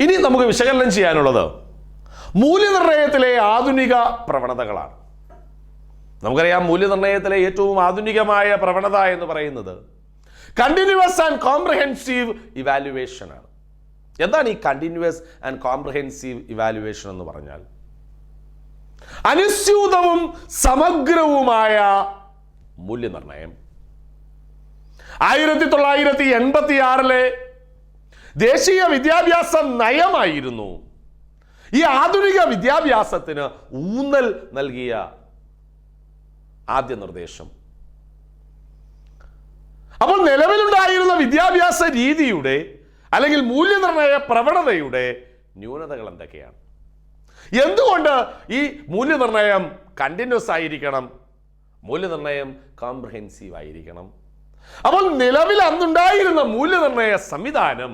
ഇനി നമുക്ക് വിശകലനം ചെയ്യാനുള്ളത് മൂല്യനിർണ്ണയത്തിലെ ആധുനിക പ്രവണതകളാണ്. നമുക്കറിയാം, മൂല്യനിർണ്ണയത്തിലെ ഏറ്റവും ആധുനികമായ പ്രവണത എന്ന് പറയുന്നത് കണ്ടിന്യൂവസ് ആൻഡ് കോംപ്രഹെൻസീവ് ഇവാലുവേഷൻ ആണ്. എന്താണ് ഈ കണ്ടിന്യൂവസ് ആൻഡ് കോംപ്രഹെൻസീവ് ഇവാലുവേഷൻ എന്ന് പറഞ്ഞാൽ? അനുസ്യൂതവും സമഗ്രവുമായ മൂല്യനിർണ്ണയം. 1986 ദേശീയ വിദ്യാഭ്യാസ നയമായിരുന്നു ഈ ആധുനിക വിദ്യാഭ്യാസത്തിന് ഊന്നൽ നൽകിയ ആദ്യ നിർദ്ദേശം. അപ്പോൾ നിലവിലുണ്ടായിരുന്ന വിദ്യാഭ്യാസ രീതിയുടെ അല്ലെങ്കിൽ മൂല്യനിർണ്ണയ പ്രവണതയുടെ ന്യൂനതകൾ എന്തൊക്കെയാണ്? എന്തുകൊണ്ട് ഈ മൂല്യനിർണ്ണയം കണ്ടിന്യൂസ് ആയിരിക്കണം, മൂല്യനിർണ്ണയം കോംപ്രഹെൻസീവ് ആയിരിക്കണം? അപ്പോൾ നിലവിൽ അന്നുണ്ടായിരുന്ന മൂല്യനിർണ്ണയ സംവിധാനം,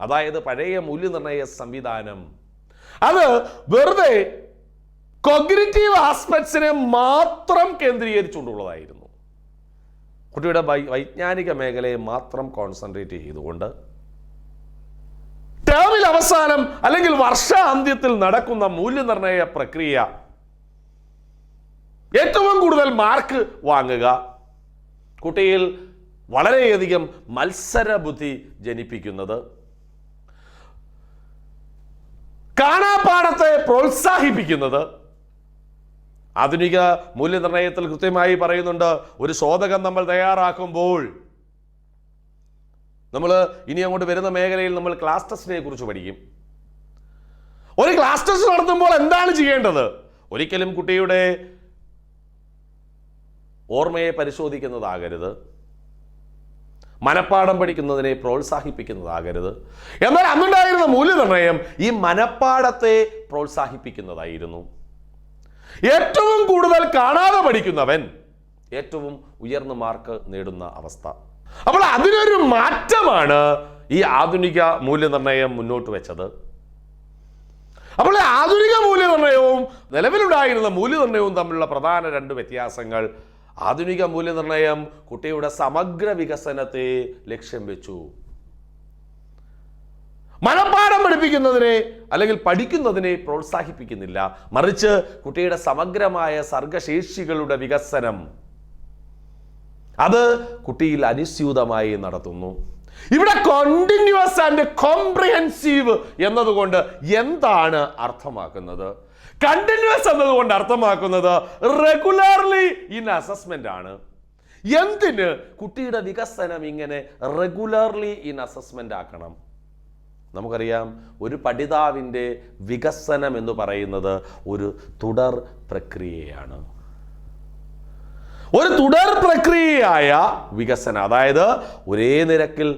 അതായത് പഴയ മൂല്യനിർണ്ണയ സംവിധാനം, അത് വെറുതെ കോഗ്നിറ്റീവ് ആസ്പെക്ട്സിനെ മാത്രം കേന്ദ്രീകരിച്ചുകൊണ്ടുള്ളതായിരുന്നു. കുട്ടിയുടെ വൈജ്ഞാനിക മേഖലയെ മാത്രം കോൺസെൻട്രേറ്റ് ചെയ്തുകൊണ്ട് ടേമിൽ അവസാനം അല്ലെങ്കിൽ വർഷാന്ത്യത്തിൽ നടക്കുന്ന മൂല്യനിർണ്ണയ പ്രക്രിയ ഏറ്റവും കൂടുതൽ മാർക്ക് വാങ്ങുക, കുട്ടിയിൽ വളരെയധികം മത്സര ബുദ്ധി ജനിപ്പിക്കുന്നത്, കാണാപ്പാഠത്തെ പ്രോത്സാഹിപ്പിക്കുന്നത്. ആധുനിക മൂല്യനിർണ്ണയത്തിൽ കൃത്യമായി പറയുന്നുണ്ട്, ഒരു ശോധകം നമ്മൾ തയ്യാറാക്കുമ്പോൾ നമ്മൾ ഇനി അങ്ങോട്ട് വരുന്ന മേഖലയിൽ നമ്മൾ ക്ലാസ് ടെസ്റ്റിനെ കുറിച്ച് പഠിക്കും. ഒരു ക്ലാസ് ടെസ്റ്റ് നടത്തുമ്പോൾ എന്താണ് ചെയ്യേണ്ടത്? ഒരിക്കലും കുട്ടിയുടെ ഓർമ്മയെ പരിശോധിക്കുന്നതാകരുത്, മനപ്പാഠം പഠിക്കുന്നതിനെ പ്രോത്സാഹിപ്പിക്കുന്നതാകരുത്. എന്നാൽ അന്നുണ്ടായിരുന്ന മൂല്യനിർണ്ണയം ഈ മനപ്പാഠത്തെ പ്രോത്സാഹിപ്പിക്കുന്നതായിരുന്നു. ഏറ്റവും കൂടുതൽ കാണാതെ പഠിക്കുന്നവൻ ഏറ്റവും ഉയർന്ന മാർക്ക് നേടുന്ന അവസ്ഥ. അപ്പോൾ അതിനൊരു മാറ്റമാണ് ഈ ആധുനിക മൂല്യനിർണ്ണയം മുന്നോട്ട് വെച്ചത്. അപ്പോൾ ആധുനിക മൂല്യനിർണ്ണയവും നിലവിലുണ്ടായിരുന്ന മൂല്യനിർണ്ണയവും തമ്മിലുള്ള പ്രധാന രണ്ട് വ്യത്യാസങ്ങൾ: ആധുനിക മൂല്യനിർണ്ണയം കുട്ടിയുടെ സമഗ്ര വികസനത്തെ ലക്ഷ്യം വെച്ചു. മനപ്പാഠം പഠിപ്പിക്കുന്നതിനെ അല്ലെങ്കിൽ പഠിക്കുന്നതിനെ പ്രോത്സാഹിപ്പിക്കുന്നില്ല, മറിച്ച് കുട്ടിയുടെ സമഗ്രമായ സർഗശേഷികളുടെ വികസനം അത് കുട്ടിയിൽ അനുസ്യൂതമായി നടത്തുന്നു. ഇവിടെ കോണ്ടിന്യൂവസ് ആൻഡ് കോംപ്രിഹെൻസീവ് എന്നതുകൊണ്ട് എന്താണ് അർത്ഥമാക്കുന്നത്? കണ്ടിന്യൂസ് എന്നതുകൊണ്ട് അർത്ഥമാക്കുന്നത് റെഗുലർലി ഇൻ അസസ്മെന്റ് ആണ്. എന്തിന് കുട്ടിയുടെ വികസനം ഇങ്ങനെ റെഗുലർലി ഇൻ അസസ്മെന്റ് ആക്കണം? നമുക്കറിയാം, ഒരു പഠിതാവിൻ്റെ വികസനം എന്ന് പറയുന്നത് ഒരു തുടർ പ്രക്രിയയാണ്. ഒരു തുടർ പ്രക്രിയയായ വികസനം, അതായത് ഒരേ നിരക്കിൽ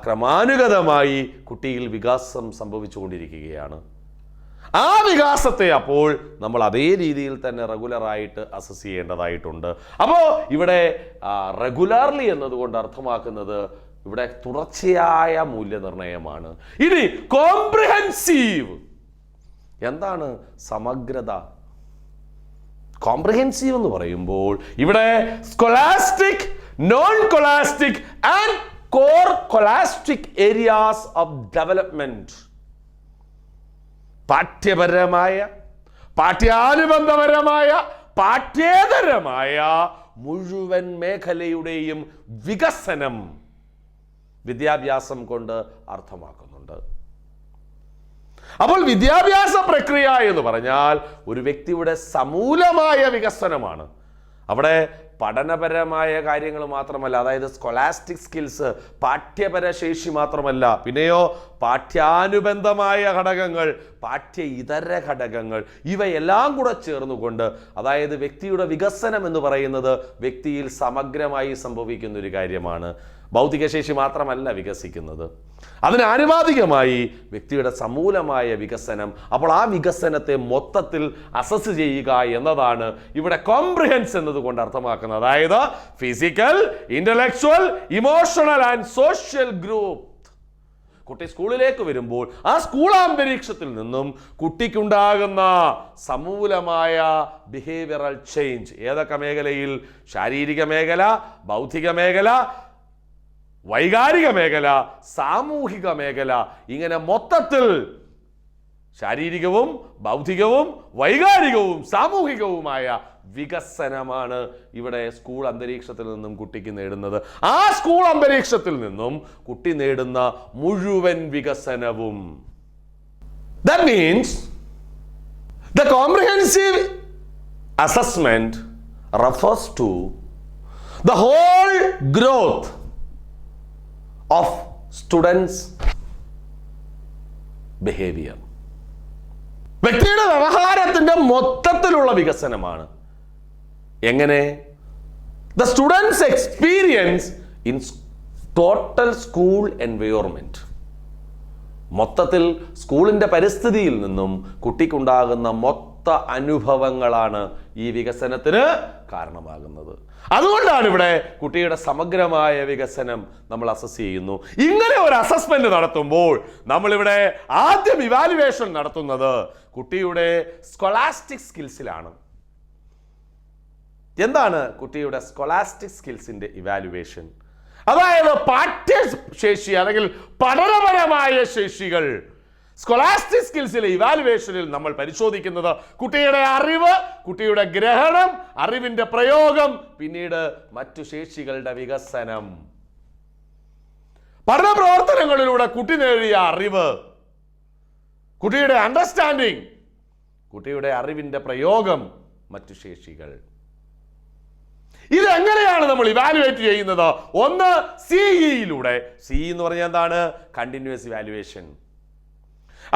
ക്രമാനുഗതമായി കുട്ടിയിൽ വികാസം സംഭവിച്ചുകൊണ്ടിരിക്കുകയാണ്. ആ വികാസത്തെ അപ്പോൾ നമ്മൾ അതേ രീതിയിൽ തന്നെ റെഗുലറായിട്ട് അസസ് ചെയ്യേണ്ടതായിട്ടുണ്ട്. അപ്പോൾ ഇവിടെ റെഗുലർലി എന്നതുകൊണ്ട് അർത്ഥമാക്കുന്നത് ഇവിടെ തുടർച്ചയായ മൂല്യനിർണ്ണയമാണ്. ഇനി കോംപ്രിഹെൻസീവ് എന്താണ്? സമഗ്രത. കോംപ്രിഹെൻസീവ് എന്ന് പറയുമ്പോൾ ഇവിടെ scholastic, non scholastic and co scholastic areas of development, പാഠ്യപരമായ, പാഠ്യാനുബന്ധപരമായ, പാഠ്യേതരമായ മുഴുവൻ മേഖലയുടെയും വികസനം വിദ്യാഭ്യാസം കൊണ്ട് അർത്ഥമാക്കുന്നുണ്ട്. അപ്പോൾ വിദ്യാഭ്യാസ പ്രക്രിയ എന്ന് പറഞ്ഞാൽ ഒരു വ്യക്തിയുടെ സമൂലമായ വികസനമാണ്. അവിടെ പഠനപരമായ കാര്യങ്ങൾ മാത്രമല്ല, അതായത് സ്കോളാസ്റ്റിക് സ്കിൽസ്, പാഠ്യപര ശേഷി മാത്രമല്ല, പിന്നെയോ പാഠ്യാനുബന്ധമായ ഘടകങ്ങൾ, പാഠ്യ ഇതര ഘടകങ്ങൾ, ഇവയെല്ലാം കൂടെ ചേർന്നുകൊണ്ട്, അതായത് വ്യക്തിയുടെ വികസനം എന്ന് പറയുന്നത് വ്യക്തിയിൽ സമഗ്രമായി സംഭവിക്കുന്ന ഒരു കാര്യമാണ്. ഭൗതിക ശേഷി മാത്രമല്ല വികസിക്കുന്നത്, അതിന് ആനുപാതികമായി വ്യക്തിയുടെ സമൂലമായ വികസനം. അപ്പോൾ ആ വികസനത്തെ മൊത്തത്തിൽ അസസ് ചെയ്യുക എന്നതാണ് ഇവിടെ കോംപ്രിഹെൻസ് എന്നതുകൊണ്ട് അർത്ഥമാക്കുന്നത്. അതായത് physical, intellectual, emotional and social group. കുട്ടി സ്കൂളിലേക്ക് വരുമ്പോൾ ആ സ്കൂൾ അന്തരീക്ഷത്തിൽ നിന്നും കുട്ടിക്കുണ്ടാകുന്ന സമൂലമായ ബിഹേവിയറൽ ചേഞ്ച് ഏതൊക്കെ മേഖലയിൽ? ശാരീരിക മേഖല, ബൗദ്ധിക മേഖല, വൈകാരിക മേഖല, സാമൂഹിക മേഖല, ഇങ്ങനെ മൊത്തത്തിൽ ശാരീരികവും ബൗദ്ധികവും വൈകാരികവും സാമൂഹികവുമായ വികസനമാണ് ഇവിടെ സ്കൂൾ അന്തരീക്ഷത്തിൽ നിന്നും കുട്ടിക്ക് നേടുന്നത്. ആ സ്കൂൾ അന്തരീക്ഷത്തിൽ നിന്നും കുട്ടി നേടുന്ന മുഴുവൻ വികസനവും. That means the comprehensive assessment refers to the whole growth of students' behavior. വ്യക്തിയുടെ വ്യവഹാരത്തിന്റെ മൊത്തത്തിലുള്ള വികസനമാണ്. എങ്ങനെ? The students' experience in total school environment. മൊത്തത്തിൽ സ്കൂളിന്റെ പരിസ്ഥിതിയിൽ നിന്നും കുട്ടിക്കുണ്ടാകുന്ന മൊത്ത അനുഭവങ്ങളാണ് ഈ വികസനത്തിന് കാരണമാകുന്നത്. അതുകൊണ്ടാണ് ഇവിടെ കുട്ടിയുടെ സമഗ്രമായ വികസനം നമ്മൾ അസസ് ചെയ്യുന്നു. ഇങ്ങനെ ഒരു അസസ്മെന്റ് നടത്തുമ്പോൾ നമ്മളിവിടെ ആദ്യം ഇവാലുവേഷൻ നടത്തുന്നത് കുട്ടിയുടെ സ്കോളാസ്റ്റിക് സ്കിൽസിലാണ്. എന്താണ് കുട്ടിയുടെ സ്കോളാസ്റ്റിക് സ്കിൽസിന്റെ ഇവാലുവേഷൻ? അതായത് പാഠ്യശേഷി അല്ലെങ്കിൽ പഠനപരമായ ശേഷികൾ. സ്കോളാസ്റ്റിക് സ്കിൽസിലെ ഇവാലുവേഷനിൽ നമ്മൾ പരിശോധിക്കുന്നത് കുട്ടിയുടെ അറിവ്, കുട്ടിയുടെ ഗ്രഹണം, അറിവിന്റെ പ്രയോഗം, പിന്നീട് മറ്റു ശേഷികളുടെ വികസനം. പഠന പ്രവർത്തനങ്ങളിലൂടെ കുട്ടി നേടിയ അറിവ്, കുട്ടിയുടെ അണ്ടർസ്റ്റാൻഡിങ്, കുട്ടിയുടെ അറിവിന്റെ പ്രയോഗം, മറ്റു ശേഷികൾ. ഇതെങ്ങനെയാണ് നമ്മൾ ഇവാലുവേറ്റ് ചെയ്യുന്നത്? ഒന്ന്, സിഇയിലൂടെ. സി എന്ന് പറഞ്ഞാൽ എന്താണ്? Continuous evaluation.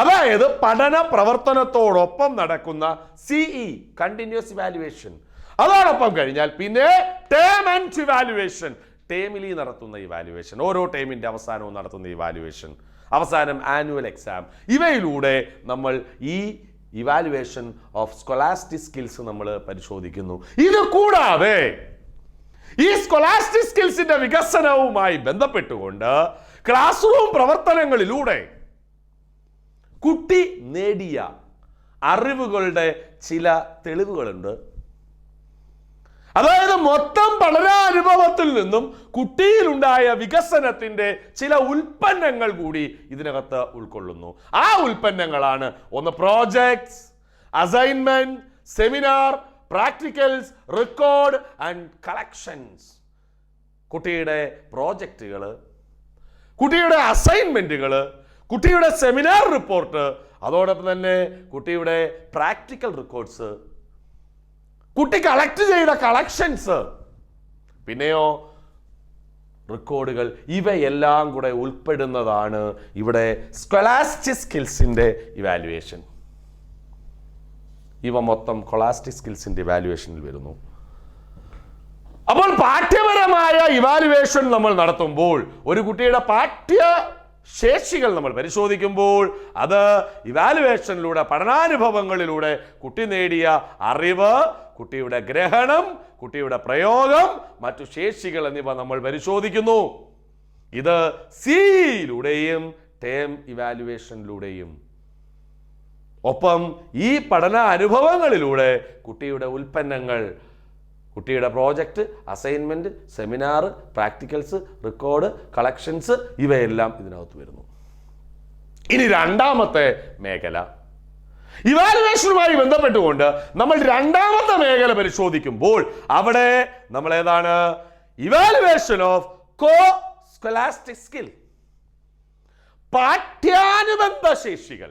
അതായത് പഠന പ്രവർത്തനത്തോടൊപ്പം നടക്കുന്ന സിഇ, കണ്ടിന്യൂസ് ഇവാലുവേഷൻ. അതോടൊപ്പം കഴിഞ്ഞാൽ പിന്നെ ടേം ആൻഡ് ഇവാലുവേഷൻ, ടേമിലി നടത്തുന്ന ഇവാലുവേഷൻ, ഓരോ ടേമിന്റെ അവസാനവും നടത്തുന്ന ഇവാലുവേഷൻ, അവസാനം ആനുവൽ എക്സാം. ഇവയിലൂടെ നമ്മൾ ഈ ഇവാലുവേഷൻ ഓഫ് സ്കോളാസ്റ്റിക് സ്കിൽസ് നമ്മൾ പരിശോധിക്കുന്നു. ഇത് കൂടാതെ ഈ സ്കോളാസ്റ്റിക് സ്കിൽസിന്റെ വികസനവുമായി ബന്ധപ്പെട്ടുകൊണ്ട് ക്ലാസ് റൂം പ്രവർത്തനങ്ങളിലൂടെ കുട്ടി നേടിയ അറിവുകളുടെ ചില തെളിവുകളുണ്ട്. അതായത് മൊത്തം പഠനാനുഭവത്തിൽ നിന്നും കുട്ടിയിലുണ്ടായ വികസനത്തിന്റെ ചില ഉൽപ്പന്നങ്ങൾ കൂടി ഇതിനകത്ത് ഉൾക്കൊള്ളുന്നു. ആ ഉൽപ്പന്നങ്ങളാണ് ഒന്ന് projects, assignment, seminar, practicals, record and collections. കുട്ടിയുടെ പ്രോജക്റ്റുകൾ, കുട്ടിയുടെ അസൈൻമെന്റുകൾ, കുട്ടിയുടെ സെമിനാർ റിപ്പോർട്ട്, അതോടൊപ്പം തന്നെ കുട്ടിയുടെ പ്രാക്ടിക്കൽ റെക്കോർഡ്സ്, കുട്ടി കളക്ട് ചെയ്ത കളക്ഷൻസ്, പിന്നെയോ റെക്കോർഡുകൾ, ഇവയെല്ലാം കൂടെ ഉൾപ്പെടുന്നതാണ് ഇവിടെ സ്കോളാസ്റ്റിക് സ്കിൽസിന്റെ ഇവാലുവേഷൻ. ഇവ മൊത്തം സ്കോളാസ്റ്റിക് സ്കിൽസിന്റെ ഇവാലുവേഷനിൽ വരുന്നു. അപ്പോൾ പാഠ്യപരമായ ഇവാലുവേഷൻ നമ്മൾ നടത്തുമ്പോൾ ഒരു കുട്ടിയുടെ ശേഷികൾ നമ്മൾ പരിശോധിക്കുമ്പോൾ അത് ഇവാലുവേഷനിലൂടെ, പഠനാനുഭവങ്ങളിലൂടെ കുട്ടി നേടിയ അറിവ്, കുട്ടിയുടെ ഗ്രഹണം, കുട്ടിയുടെ പ്രയോഗം, മറ്റു ശേഷികൾ എന്നിവ നമ്മൾ പരിശോധിക്കുന്നു. ഇത് സിയിലൂടെയും ടേം ഇവാലുവേഷനിലൂടെയും. ഒപ്പം ഈ പഠന അനുഭവങ്ങളിലൂടെ കുട്ടിയുടെ ഉൽപ്പന്നങ്ങൾ, കുട്ടിയുടെ project, assignment, seminar, practicals, record, collections, ഇവയെല്ലാം ഇതിനകത്ത് വരുന്നു. ഇനി രണ്ടാമത്തെ മേഖല, ഇവാലുവേഷനുമായി ബന്ധപ്പെട്ടുകൊണ്ട് നമ്മൾ രണ്ടാമത്തെ മേഖല പരിശോധിക്കുമ്പോൾ അവിടെ നമ്മൾ ഏതാണ്? Evaluation of co scholastic skill, പാഠ്യാനുബന്ധ ശേഷികൾ.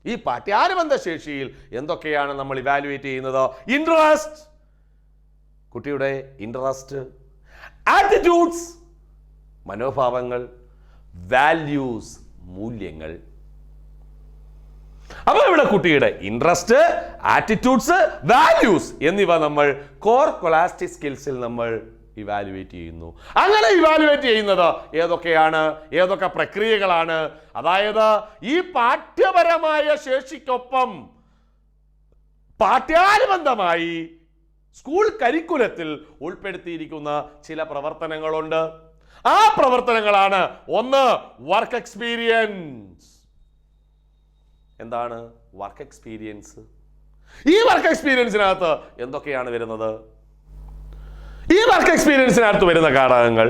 ഈ പാഠ്യാനുബന്ധ ശേഷിയിൽ എന്തൊക്കെയാണ് നമ്മൾ ഇവാലുവേറ്റ് ചെയ്യുന്നത്? ഇൻട്രസ്റ്റ്, കുട്ടിയുടെ ഇൻട്രസ്റ്റ്, ആറ്റിറ്റ്യൂഡ്സ്, മനോഭാവങ്ങൾ, വാല്യൂസ്, മൂല്യങ്ങൾ. അപ്പോൾ ഇവിടെ കുട്ടിയുടെ ഇൻട്രസ്റ്റ്, ആറ്റിറ്റ്യൂഡ്സ്, വാല്യൂസ് എന്നിവ നമ്മൾ കോർ സ്കോളാസ്റ്റിക് സ്കിൽസിൽ നമ്മൾ ഇവാലുവേറ്റ് ചെയ്യുന്നു. അങ്ങനെ ഇവാലുവേറ്റ് ചെയ്യുന്നത് ഏതൊക്കെയാണ്? ഏതൊക്കെ പ്രക്രിയകളാണ്? അതായത് ഈ പാഠ്യപരമായ ശേഷിക്കൊപ്പം പാഠ്യാനുബന്ധമായി സ്കൂൾ കരിക്കുലത്തിൽ ഉൾപ്പെടുത്തിയിരിക്കുന്ന ചില പ്രവർത്തനങ്ങളുണ്ട്. ആ പ്രവർത്തനങ്ങളാണ് ഒന്ന്, വർക്ക് എക്സ്പീരിയൻസ്. എന്താണ് വർക്ക് എക്സ്പീരിയൻസ്? ഈ വർക്ക് എക്സ്പീരിയൻസിനകത്ത് എന്തൊക്കെയാണ് വരുന്നത്? ഈ വർക്ക് എക്സ്പീരിയൻസിനകത്ത് വരുന്ന ഘടകങ്ങൾ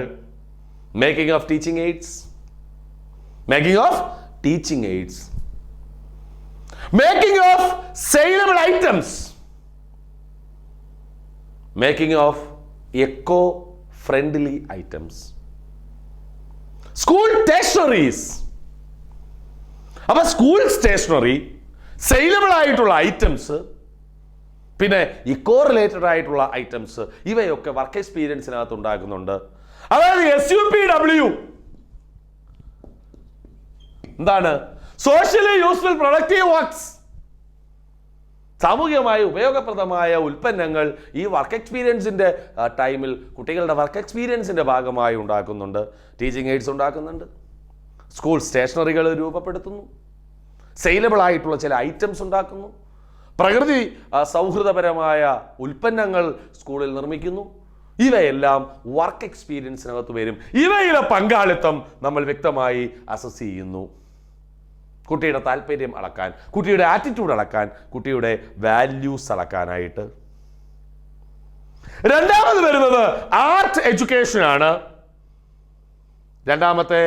making of teaching AIDS, making of teaching AIDS, making of saleable items, making of eco friendly items, school stationeries. അപ്പൊ സ്കൂൾ സ്റ്റേഷനറി, സെയിലബിൾ ആയിട്ടുള്ള ഐറ്റംസ്, പിന്നെ ഇക്കോ റിലേറ്റഡ് ആയിട്ടുള്ള ഐറ്റംസ്, ഇവയൊക്കെ വർക്ക് എക്സ്പീരിയൻസിനകത്ത് ഉണ്ടാക്കുന്നുണ്ട്. അതായത് SUPW എന്താണ്? Socially useful productive works. സാമൂഹികമായി ഉപയോഗപ്രദമായ ഉൽപ്പന്നങ്ങൾ ഈ വർക്ക് എക്സ്പീരിയൻസിന്റെ ടൈമിൽ കുട്ടികളുടെ വർക്ക് എക്സ്പീരിയൻസിന്റെ ഭാഗമായി ഉണ്ടാക്കുന്നുണ്ട്. ടീച്ചിങ് എയ്ഡ്സ് ഉണ്ടാക്കുന്നുണ്ട്, സ്കൂൾ സ്റ്റേഷനറികൾ രൂപപ്പെടുത്തുന്നു, സെയിലബിൾ ആയിട്ടുള്ള ചില ഐറ്റംസ് ഉണ്ടാക്കുന്നു, പ്രകൃതി സൗഹൃദപരമായ ഉൽപ്പന്നങ്ങൾ സ്കൂളിൽ നിർമ്മിക്കുന്നു. ഇവയെല്ലാം വർക്ക് എക്സ്പീരിയൻസിനകത്ത് വരും. ഇവയിലെ പങ്കാളിത്തം നമ്മൾ വ്യക്തമായി അസസ് ചെയ്യുന്നു. കുട്ടിയുടെ താല്പര്യം അളക്കാൻ, കുട്ടിയുടെ ആറ്റിറ്റ്യൂഡ് അളക്കാൻ, കുട്ടിയുടെ വാല്യൂസ് അളക്കാനായിട്ട്. രണ്ടാമത് വരുന്നത് ആർട്ട് എഡ്യൂക്കേഷൻ ആണ്. രണ്ടാമത്തെ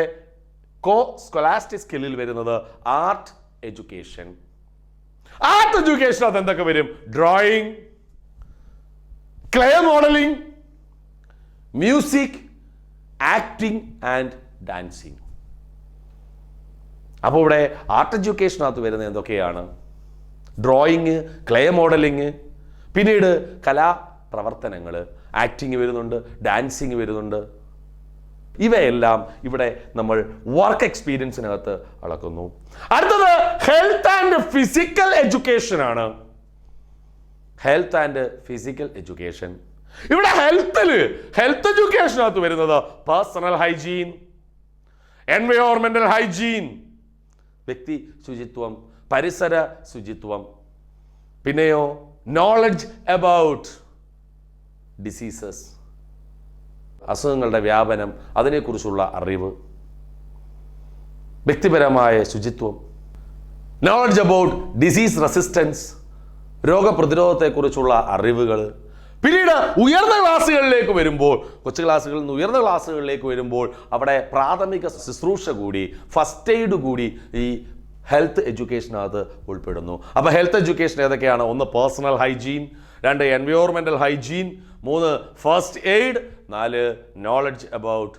കോ സ്കോലാസ്റ്റിക് സ്കില്ലിൽ വരുന്നത് ആർട്ട് എഡ്യൂക്കേഷൻ. ആർട്ട് എഡ്യൂക്കേഷൻ അത് എന്തൊക്കെ വരും? Drawing, clay modelling, music, acting and dancing. അപ്പോൾ ഇവിടെ ആർട്ട് എഡ്യൂക്കേഷനകത്ത് വരുന്നത് എന്തൊക്കെയാണ്? ഡ്രോയിങ്, ക്ലേ മോഡലിങ്, പിന്നീട് കലാപ്രവർത്തനങ്ങൾ, ആക്ടിങ് വരുന്നുണ്ട്, ഡാൻസിങ് വരുന്നുണ്ട്. ഇവയെല്ലാം ഇവിടെ നമ്മൾ വർക്ക് എക്സ്പീരിയൻസിനകത്ത് അളക്കുന്നു. അടുത്തത് ഹെൽത്ത് ആൻഡ് ഫിസിക്കൽ എഡ്യൂക്കേഷൻ ആണ്. Health and physical education. ഇവിടെ ഹെൽത്ത് എഡ്യൂക്കേഷനകത്ത് വരുന്നത് പേഴ്സണൽ ഹൈജീൻ, എൻവയോൺമെന്റൽ ഹൈജീൻ, വ്യക്തി ശുചിത്വം, പരിസര ശുചിത്വം, പിന്നെയോ നോളജ് അബൌട്ട് ഡിസീസസ്, അസുഖങ്ങളുടെ വ്യാപനം, അതിനെക്കുറിച്ചുള്ള അറിവ്, വ്യക്തിപരമായ ശുചിത്വം, നോളജ് അബൌട്ട് ഡിസീസ് റെസിസ്റ്റൻസ്, രോഗപ്രതിരോധത്തെക്കുറിച്ചുള്ള അറിവുകൾ. പിന്നീട് ഉയർന്ന ക്ലാസ്സുകളിലേക്ക് വരുമ്പോൾ, കൊച്ചു ക്ലാസ്സുകളിൽ നിന്ന് ഉയർന്ന ക്ലാസ്സുകളിലേക്ക് വരുമ്പോൾ അവിടെ പ്രാഥമിക ശുശ്രൂഷ കൂടി, ഫസ്റ്റ് എയ്ഡ് കൂടി ഈ ഹെൽത്ത് എഡ്യൂക്കേഷനകത്ത് ഉൾപ്പെടുന്നു. അപ്പോൾ ഹെൽത്ത് എഡ്യൂക്കേഷൻ ഏതൊക്കെയാണ്? 1 പേഴ്സണൽ ഹൈജീൻ, 2 എൻവയോൺമെന്റൽ hygiene, 3 first aid, 4 knowledge about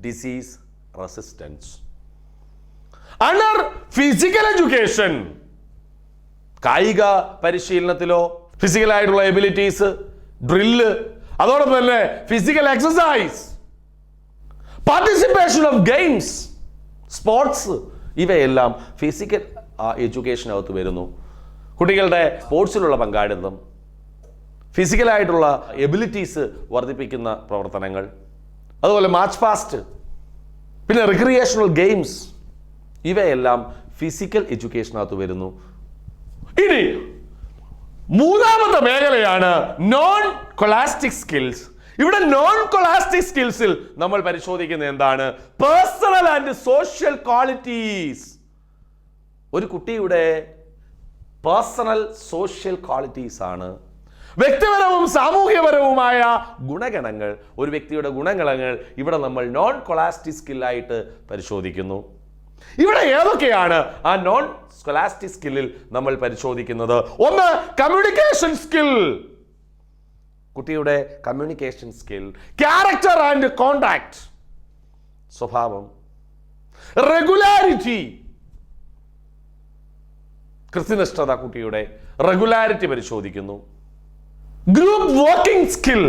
disease resistance. Under physical education, കായിക പരിശീലനത്തിലോ ഫിസിക്കലായിട്ടുള്ള എബിലിറ്റീസ്, ഡ്രില്ല്, അതോടൊപ്പം തന്നെ physical exercise, participation of games, sports, ഇവയെല്ലാം ഫിസിക്കൽ എഡ്യൂക്കേഷനകത്ത് വരുന്നു. കുട്ടികളുടെ സ്പോർട്സിലുള്ള പങ്കാളിത്തം, ഫിസിക്കലായിട്ടുള്ള എബിലിറ്റീസ് വർദ്ധിപ്പിക്കുന്ന പ്രവർത്തനങ്ങൾ, അതുപോലെ മാച്ച് പാസ്റ്റ്, പിന്നെ റിക്രിയേഷണൽ ഗെയിംസ്, ഇവയെല്ലാം ഫിസിക്കൽ എഡ്യൂക്കേഷനകത്ത് വരുന്നു. ഇനി മൂന്നാമത്തെ മേഖലയാണ് നോൺ കൊളാസ്റ്റിക് സ്കിൽസ്. ഇവിടെ നോൺ കൊളാസ്റ്റിക് സ്കിൽസിൽ നമ്മൾ പരിശോധിക്കുന്നത് എന്താണ്? Personal and social qualities. ഒരു കുട്ടിയുടെ പേഴ്സണൽ സോഷ്യൽ ക്വാളിറ്റീസ് ആണ്. വ്യക്തിപരവും സാമൂഹ്യപരവുമായ ഗുണഗണങ്ങൾ, ഒരു വ്യക്തിയുടെ ഗുണഗണങ്ങൾ ഇവിടെ നമ്മൾ നോൺ കൊളാസ്റ്റിക് സ്കില്ലായിട്ട് പരിശോധിക്കുന്നു. ഇവിടെ ഏതൊക്കെയാണ് ആ നോൺ സ്കോലാസ്റ്റിക് സ്കില്ലിൽ നമ്മൾ പരിശോധിക്കുന്നത്? 1 കമ്മ്യൂണിക്കേഷൻ സ്കിൽ, കുട്ടിയുടെ communication skill, character and contact, സ്വഭാവം, റെഗുലാരിറ്റി, കൃത്യനിഷ്ഠത, കുട്ടിയുടെ റെഗുലാരിറ്റി പരിശോധിക്കുന്നു. ഗ്രൂപ്പ് വർക്കിംഗ് സ്കിൽ,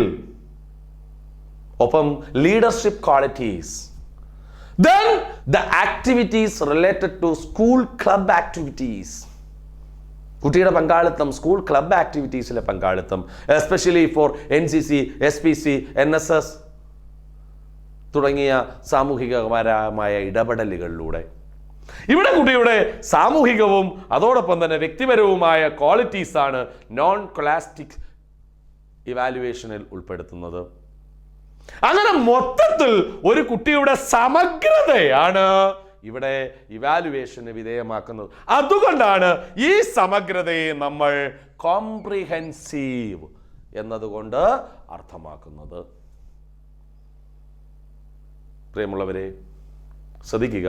ഒപ്പം leadership qualities. Then the activities related to school club activities, കുട്ടിയുടെ പങ്കാളിത്തം, സ്കൂൾ ക്ലബ് ആക്ടിവിറ്റീസിലെ പങ്കാളിത്തം, especially for NCC, SPC, NSS തുടങ്ങിയ സാമൂഹികപരമായ ഇടപെടലുകളിലൂടെ. ഇവിടെ കുട്ടിയുടെ സാമൂഹികവും അതോടൊപ്പം തന്നെ വ്യക്തിപരവുമായ ക്വാളിറ്റീസ് ആണ് നോൺ കൊളാസ്റ്റിക് ഇവാലുവേഷനിൽ ഉൾപ്പെടുത്തുന്നത്. അങ്ങനെ മൊത്തത്തിൽ ഒരു കുട്ടിയുടെ സമഗ്രതയാണ് ഇവിടെ ഇവാലുവേഷന് വിധേയമാക്കുന്നത്. അതുകൊണ്ടാണ് ഈ സമഗ്രതയെ നമ്മൾ കോംപ്രിഹെൻസീവ് എന്നതുകൊണ്ട് അർത്ഥമാക്കുന്നത്. പ്രിയമുള്ളവരെ ശ്രദ്ധിക്കുക,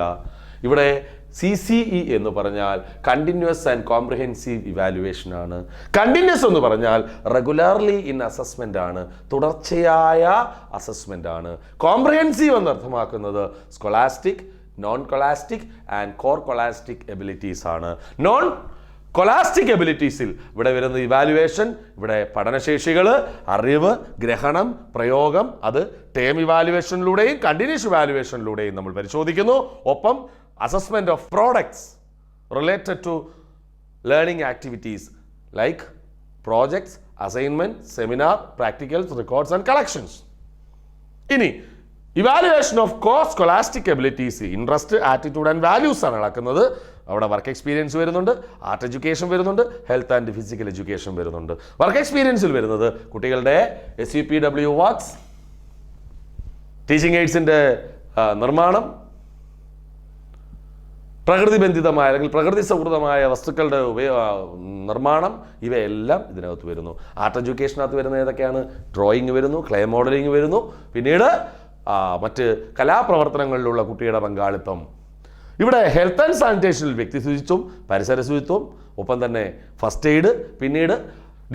ഇവിടെ CCE എന്ന് പറഞ്ഞാൽ കണ്ടിന്യൂസ് ആൻഡ് കോംപ്രിഹെൻസീവ് ഇവാലുവേഷൻ ആണ്. കണ്ടിന്യൂസ് എന്ന് പറഞ്ഞാൽ റെഗുലർലി ഇൻ അസസ്മെന്റ് ആണ്, തുടർച്ചയായ അസസ്മെന്റ് ആണ്. കോംപ്രിഹെൻസീവ് എന്ന് അർത്ഥമാക്കുന്നത് scholastic, non scholastic and co scholastic abilities ആണ്. നോൺ കൊളാസ്റ്റിക് എബിലിറ്റീസിൽ ഇവിടെ വരുന്ന ഇവാലുവേഷൻ, ഇവിടെ പഠനശേഷികൾ, അറിവ്, ഗ്രഹണം, പ്രയോഗം, അത് ടേം ഇവാലുവേഷനിലൂടെയും കണ്ടിന്യൂസ് ഇവാലുവേഷനിലൂടെയും നമ്മൾ പരിശോധിക്കുന്നു. ഒപ്പം assessment of products related to learning activities like projects, assignments, seminar, practicals, records and collections. ഇനി evaluation of core scholastic abilities, interest, attitude and values ആണ് നടക്കുന്നത്. അവിടെ വർക്ക് എക്സ്പീരിയൻസ് വരുന്നുണ്ട്, ആർട്ട് എഡ്യൂക്കേഷൻ വരുന്നുണ്ട്, ഹെൽത്ത് ആൻഡ് ഫിസിക്കൽ എഡ്യൂക്കേഷൻ വരുന്നുണ്ട്. Work എക്സ്പീരിയൻസിൽ വരുന്നത് കുട്ടികളുടെ SUPW works, teaching എയ്ഡ്സിൻ്റെ നിർമ്മാണം, പ്രകൃതിബന്ധിതമായ അല്ലെങ്കിൽ പ്രകൃതി സൗഹൃദമായ വസ്തുക്കളുടെ നിർമ്മാണം, ഇവയെല്ലാം ഇതിനകത്ത് വരുന്നു. ആർട്ട് എഡ്യൂക്കേഷനകത്ത് വരുന്ന ഏതൊക്കെയാണ്? ഡ്രോയിങ് വരുന്നു, ക്ലേ മോഡലിംഗ് വരുന്നു, പിന്നീട് മറ്റ് കലാപ്രവർത്തനങ്ങളിലുള്ള കുട്ടിയുടെ പങ്കാളിത്തം. ഇവിടെ ഹെൽത്ത് ആൻഡ് സാനിറ്റേഷനിൽ വ്യക്തി ശുചിത്വം, പരിസര ശുചിത്വം, ഒപ്പം തന്നെ ഫസ്റ്റ് എയ്ഡ്, പിന്നീട്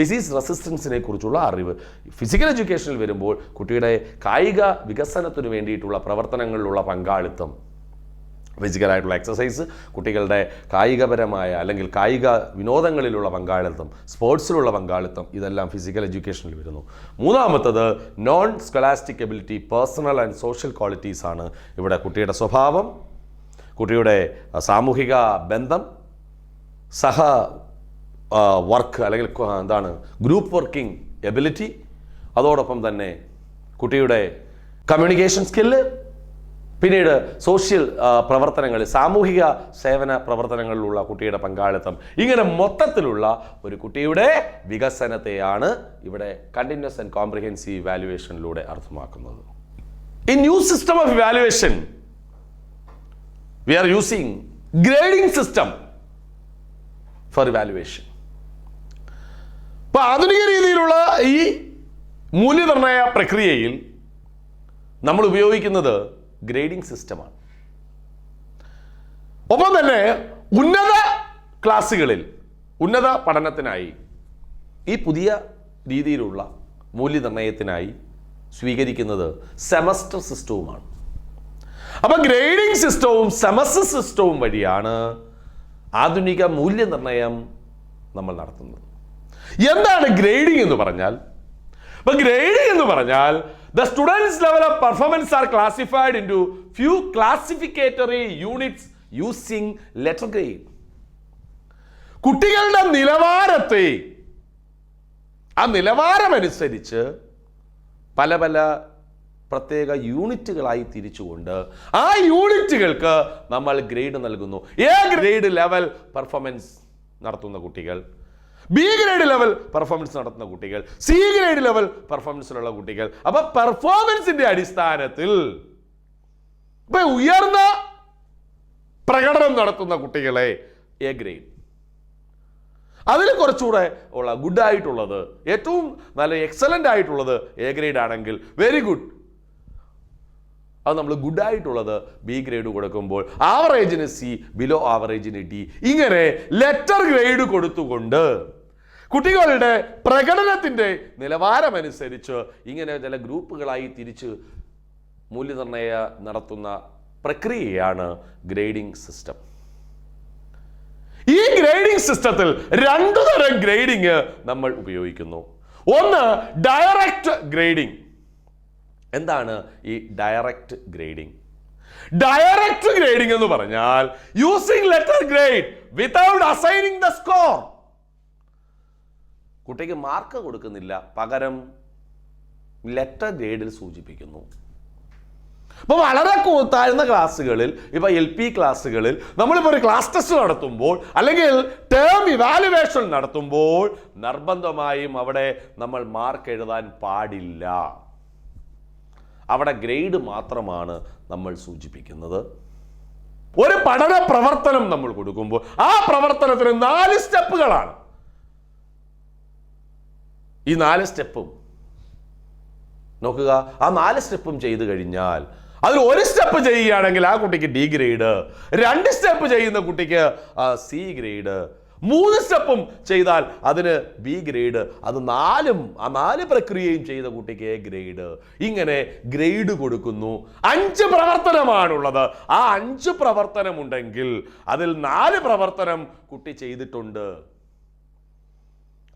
ഡിസീസ് റെസിസ്റ്റൻസിനെ കുറിച്ചുള്ള അറിവ്. ഫിസിക്കൽ എഡ്യൂക്കേഷനിൽ വരുമ്പോൾ കുട്ടിയുടെ കായിക വികസനത്തിന് വേണ്ടിയിട്ടുള്ള പ്രവർത്തനങ്ങളിലുള്ള പങ്കാളിത്തം, ഫിസിക്കലായിട്ടുള്ള എക്സസൈസ്, കുട്ടികളുടെ കായികപരമായ അല്ലെങ്കിൽ കായിക വിനോദങ്ങളിലുള്ള പങ്കാളിത്തം, സ്പോർട്സിലുള്ള പങ്കാളിത്തം, ഇതെല്ലാം ഫിസിക്കൽ എഡ്യൂക്കേഷനിൽ വരുന്നു. മൂന്നാമത്തത് non scholastic ability, personal and social qualities ആണ്. ഇവിടെ കുട്ടിയുടെ സ്വഭാവം, കുട്ടിയുടെ സാമൂഹിക ബന്ധം, സഹ വർക്ക് അല്ലെങ്കിൽ ഗ്രൂപ്പ് വർക്കിംഗ് എബിലിറ്റി, അതോടൊപ്പം തന്നെ കുട്ടിയുടെ കമ്മ്യൂണിക്കേഷൻ സ്കില്ല്, പിന്നീട് സോഷ്യൽ പ്രവർത്തനങ്ങളിൽ, സാമൂഹിക സേവന പ്രവർത്തനങ്ങളിലുള്ള കുട്ടിയുടെ പങ്കാളിത്തം. ഇങ്ങനെ മൊത്തത്തിലുള്ള ഒരു കുട്ടിയുടെ വികസനത്തെയാണ് ഇവിടെ കണ്ടിന്യൂസ് ആൻഡ് കോംപ്രിഹെൻസീവ് ഇവാലുവേഷനിലൂടെ അർത്ഥമാക്കുന്നത്. In new system of evaluation we are using grading system for evaluation. അപ്പൊ ആധുനിക രീതിയിലുള്ള ഈ മൂല്യനിർണ്ണയ പ്രക്രിയയിൽ നമ്മൾ ഉപയോഗിക്കുന്നത് ഗ്രേഡിംഗ് സിസ്റ്റമാണ്. ഒപ്പം തന്നെ ഉന്നത ക്ലാസ്സുകളിൽ ഉന്നത പഠനത്തിനായി ഈ പുതിയ രീതിയിലുള്ള മൂല്യനിർണ്ണയത്തിനായി സ്വീകരിക്കുന്നത് സെമസ്റ്റർ സിസ്റ്റവുമാണ്. അപ്പൊ ഗ്രേഡിംഗ് സിസ്റ്റവും സെമസ്റ്റർ സിസ്റ്റവും വഴിയാണ് ആധുനിക മൂല്യനിർണ്ണയം നമ്മൾ നടത്തുന്നത്. എന്താണ് ഗ്രേഡിംഗ് എന്ന് പറഞ്ഞാൽ? അപ്പൊ ഗ്രേഡിംഗ് എന്ന് പറഞ്ഞാൽ the students level of performance are classified into few classificatory units using letter grade. കുട്ടികളുടെ നിലവാരത്തെ ആ നിലവാരമനുസരിച്ച് പല പല പ്രത്യേക യൂണിറ്റുകളായി തിരിച്ചുകൊണ്ട് ആ യൂണിറ്റുകൾക്ക് നമ്മൾ ഗ്രേഡ് നൽകുന്നു. എ ഗ്രേഡ് ലെവൽ പെർഫോമൻസ് നടത്തുന്ന കുട്ടികൾ, ബി ഗ്രേഡ് ലെവൽ പെർഫോമൻസ് നടത്തുന്ന കുട്ടികൾ, സി ഗ്രേഡ് ലെവൽ പെർഫോമൻസിലുള്ള കുട്ടികൾ. അപ്പൊ പെർഫോമൻസിന്റെ അടിസ്ഥാനത്തിൽ ഇപ്പൊ ഉയർന്ന പ്രകടനം നടത്തുന്ന കുട്ടികളെ എ ഗ്രേഡ്, അതിൽ കുറച്ചുകൂടെ ഉള്ള ഗുഡ് ആയിട്ടുള്ളത്, ഏറ്റവും നല്ല എക്സലന്റ് ആയിട്ടുള്ളത് എ ഗ്രേഡ് ആണെങ്കിൽ വെരി ഗുഡ്, അത് നമ്മൾ ഗുഡ് ആയിട്ടുള്ളത് ബി ഗ്രേഡ് കൊടുക്കുമ്പോൾ ആവറേജിന് സി, ബിലോ ആവറേജിന് ഡി, ഇങ്ങനെ ലെറ്റർ ഗ്രേഡ് കൊടുത്തുകൊണ്ട് കുട്ടികളുടെ പ്രകടനത്തിന്റെ നിലവാരമനുസരിച്ച് ഇങ്ങനെ ചില ഗ്രൂപ്പുകളായി തിരിച്ച് മൂല്യനിർണ്ണയ നടത്തുന്ന പ്രക്രിയയാണ് ഗ്രേഡിംഗ് സിസ്റ്റം. ഈ ഗ്രേഡിംഗ് സിസ്റ്റത്തിൽ രണ്ടു തരം ഗ്രേഡിംഗ് നമ്മൾ ഉപയോഗിക്കുന്നു. ഒന്ന് ഡയറക്റ്റ് ഗ്രേഡിംഗ്. എന്താണ് ഈ ഡയറക്റ്റ് ഗ്രേഡിംഗ്? ഡയറക്റ്റ് ഗ്രേഡിംഗ് എന്ന് പറഞ്ഞാൽ using letter grade without assigning the score. കുട്ടിക്ക് മാർക്ക് കൊടുക്കുന്നില്ല, പകരം ലെറ്റർ ഗ്രേഡിൽ സൂചിപ്പിക്കുന്നു. ഇപ്പൊ വളരെ താഴ്ന്ന ക്ലാസ്സുകളിൽ, ഇപ്പൊ LP ക്ലാസ്സുകളിൽ നമ്മളിപ്പോ ഒരു ക്ലാസ് ടെസ്റ്റ് നടത്തുമ്പോൾ അല്ലെങ്കിൽ ടേം ഇവാലുവേഷൻ നടത്തുമ്പോൾ നിർബന്ധമായും അവിടെ നമ്മൾ മാർക്ക് എഴുതാൻ പാടില്ല. അവിടെ ഗ്രേഡ് മാത്രമാണ് നമ്മൾ സൂചിപ്പിക്കുന്നത്. ഒരു പഠന പ്രവർത്തനം നമ്മൾ കൊടുക്കുമ്പോൾ ആ പ്രവർത്തനത്തിന് 4 സ്റ്റെപ്പുകളാണ്. ഈ 4 സ്റ്റെപ്പും നോക്കുക. ആ 4 സ്റ്റെപ്പും ചെയ്തു കഴിഞ്ഞാൽ അതിൽ ഒരു സ്റ്റെപ്പ് ചെയ്യുകയാണെങ്കിൽ ആ കുട്ടിക്ക് ഡി ഗ്രേഡ്, 2 സ്റ്റെപ്പ് ചെയ്യുന്ന കുട്ടിക്ക് സി ഗ്രേഡ്, 3 സ്റ്റെപ്പും ചെയ്താൽ അതിന് ബി ഗ്രേഡ്, അത് 4 പ്രക്രിയയും ചെയ്ത കുട്ടിക്ക് എ ഗ്രേഡ്. ഇങ്ങനെ ഗ്രേഡ് കൊടുക്കുന്നു. 5 പ്രവർത്തനമാണുള്ളത്. ആ 5 പ്രവർത്തനമുണ്ടെങ്കിൽ അതിൽ 4 പ്രവർത്തനം കുട്ടി ചെയ്തിട്ടുണ്ട്.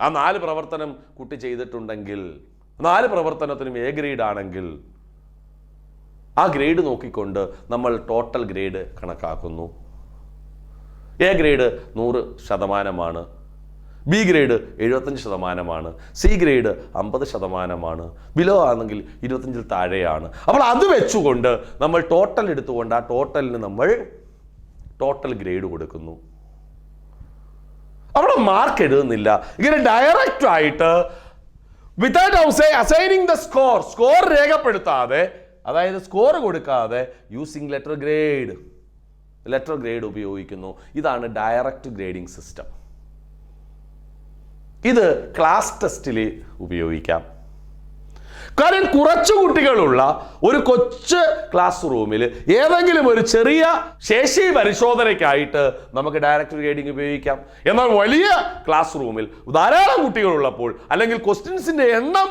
ആ 4 പ്രവർത്തനം കുട്ടി ചെയ്തിട്ടുണ്ടെങ്കിൽ 4 പ്രവർത്തനത്തിനും എ ഗ്രേഡ് ആണെങ്കിൽ ആ ഗ്രേഡ് നോക്കിക്കൊണ്ട് നമ്മൾ ടോട്ടൽ ഗ്രേഡ് കണക്കാക്കുന്നു. A grade 100%, B grade 75%, C grade 50%, below ആണെങ്കിൽ 25-ൽ താഴെയാണ്. അപ്പോൾ അത് വെച്ചുകൊണ്ട് നമ്മൾ ടോട്ടൽ എടുത്തുകൊണ്ട് ആ ടോട്ടലിന് നമ്മൾ ടോട്ടൽ ഗ്രേഡ് കൊടുക്കുന്നു. അവിടെ മാർക്ക് എഴുതുന്നില്ല. ഇങ്ങനെ ഡയറക്റ്റ് ആയിട്ട് വിതൗട്ട് അസൈനിങ് ദ സ്കോർ രേഖപ്പെടുത്താതെ, അതായത് സ്കോർ കൊടുക്കാതെ യൂസിങ് ലെറ്റർ ഗ്രേഡ് ഉപയോഗിക്കുന്നു. ഇതാണ് ഡയറക്റ്റ് ഗ്രേഡിംഗ് സിസ്റ്റം. ഇത് ക്ലാസ് ടെസ്റ്റിൽ ഉപയോഗിക്കാം. കാരണം കുറച്ചു കുട്ടികളുള്ള ഒരു കൊച്ചു ക്ലാസ് റൂമിൽ ഏതെങ്കിലും ഒരു ചെറിയ ശേഷി പരിശോധനയ്ക്കായിട്ട് നമുക്ക് ഡയറക്റ്റ് ഗ്രേഡിംഗ് ഉപയോഗിക്കാം. എന്നാൽ വലിയ ക്ലാസ് റൂമിൽ ധാരാളം കുട്ടികളുള്ളപ്പോൾ, അല്ലെങ്കിൽ ക്വസ്റ്റ്യൻസിന്റെ എണ്ണം